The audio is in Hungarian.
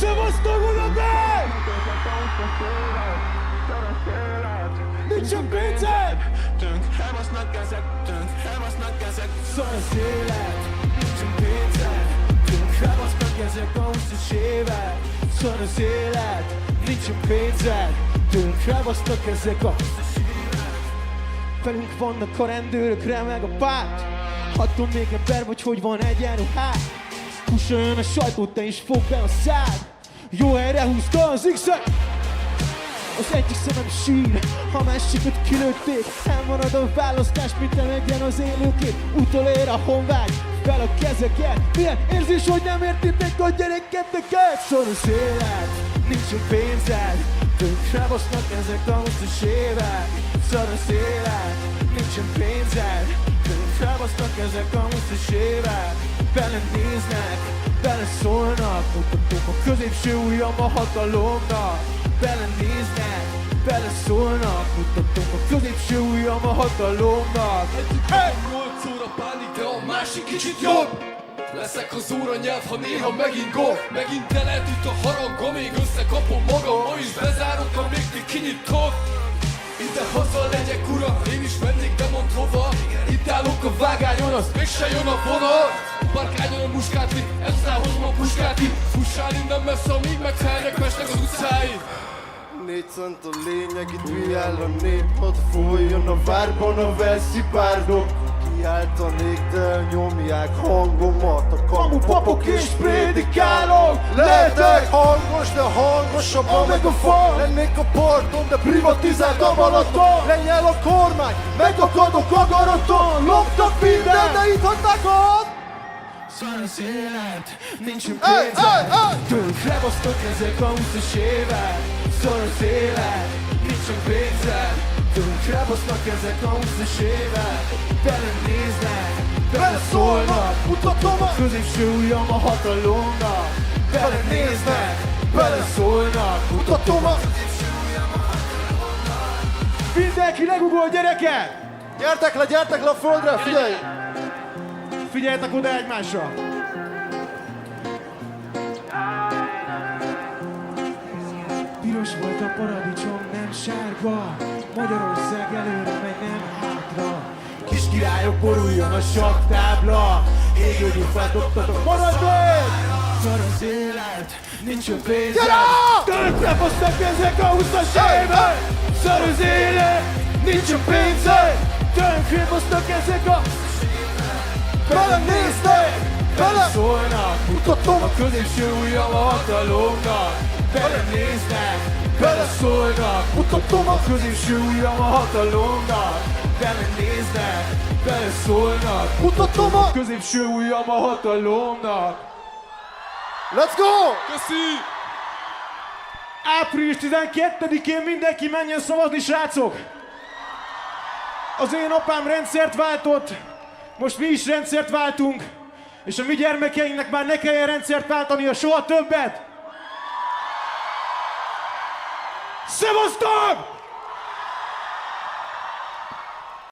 Szevasztok, oda be! Nincsen pénzed! Elbasznak ezek, Szar az élet, nincsen pénzed! Elbasznak ezek a 20-as évek. Szar az élet, nincsen pénzed! Elbasznak ezek a 20-as évek. Velünk vannak a rendőrök, remeg a párt. Attól még ember vagy, hogy van egyenruhád. Kussoljon a sajtó, te is fogd be a szád. Jó helyre húzta az X-et. Az egyik szemem sír, a másikat kilőtték. Elmarad a választás, mint nem egyen az élőkép. Utolér a honvágy, fel a kezeket. Milyen érzés, hogy nem értitek a gyereketeket. Szor az élet, nincsen pénzed. Tönkre basznak ezek a 20-as évek. Szar az élet, nincsen pénzed. Tönkre basznak ezek a 20-as évek. Belenéznek, beleszólnak. Mutatom a középső ujjam a hatalomnak. Belenéznek, beleszólnak. Mutatom a középső ujjam a hatalomnak. Egyik hey! 8 óra pánik, de a másik kicsit jobb. Leszek az óra nyelv, ha néha megint gól. Megint teletít a harangom, még összekapom magam. Ma is bezárok, amíg ti kinyitok. Ide haza legyek ura, én is mennék, de mondd hova. Itt állok a vágányon, az mégse jön a vonat. Parkányon a muskátli, elszállhozom a puskátli. Fussál innen messze, amíg megfelnek Pestnek az utcáin. 4 cent a lényeg, itt viáll a nép. Hadd folyjon a várban a velszipárdok. Kiáltanék, de nyomják hangomat. A kamupapok és prédikálok. Lehetek hangos, de hangosabb a megafon. Lennék a parton, de privatizált a Balaton. Lenyel a kormány, megakadok a garaton. Loptak minden, de itt hagyták a Szar az élet, nincsen pénzed. Tönkre basztok ezek a 20-as évek. Szar az élet, nincsen pénzed. Tönkre basznak ezek a 20-as évek. Belenéznek, beleszólnak. Mutatom a középső ujjam a hatalomnak. Belenéznek, beleszólnak. Mutatom a középső ujjam a hatalomnak. Mindenki legugol, gyerekek! Gyertek le a földre, figyelj! Figyeljetek oda egymásra! Piros volt a paradicsom, nem sárga. Magyarország előre megy, nem hátra. Kis királyok, boruljon a saktábla. Égődni feldobtatok, maradj meg! Szar az élet, nincsen pénzed. Tönkre basznak ezek a 20-as évek. Szar az élet, nincsen pénzed. Tönkre basznak ezek a Belenéznek, beleszólnak. Mutatom a középső ujjam a hatalomnak. Belenéznek, beleszólnak. Mutatom a középső ujjam a hatalomnak. Belenéznek, beleszólnak. Mutatom a középső ujjam a hatalomnak. Let's go! Köszi! Április 12-én mindenki menjen szavazni, srácok! Az én apám rendszert váltott, most mi is rendszert váltunk, és a mi gyermekeinknek már ne kelljen rendszert váltania soha többet! Szevasztok!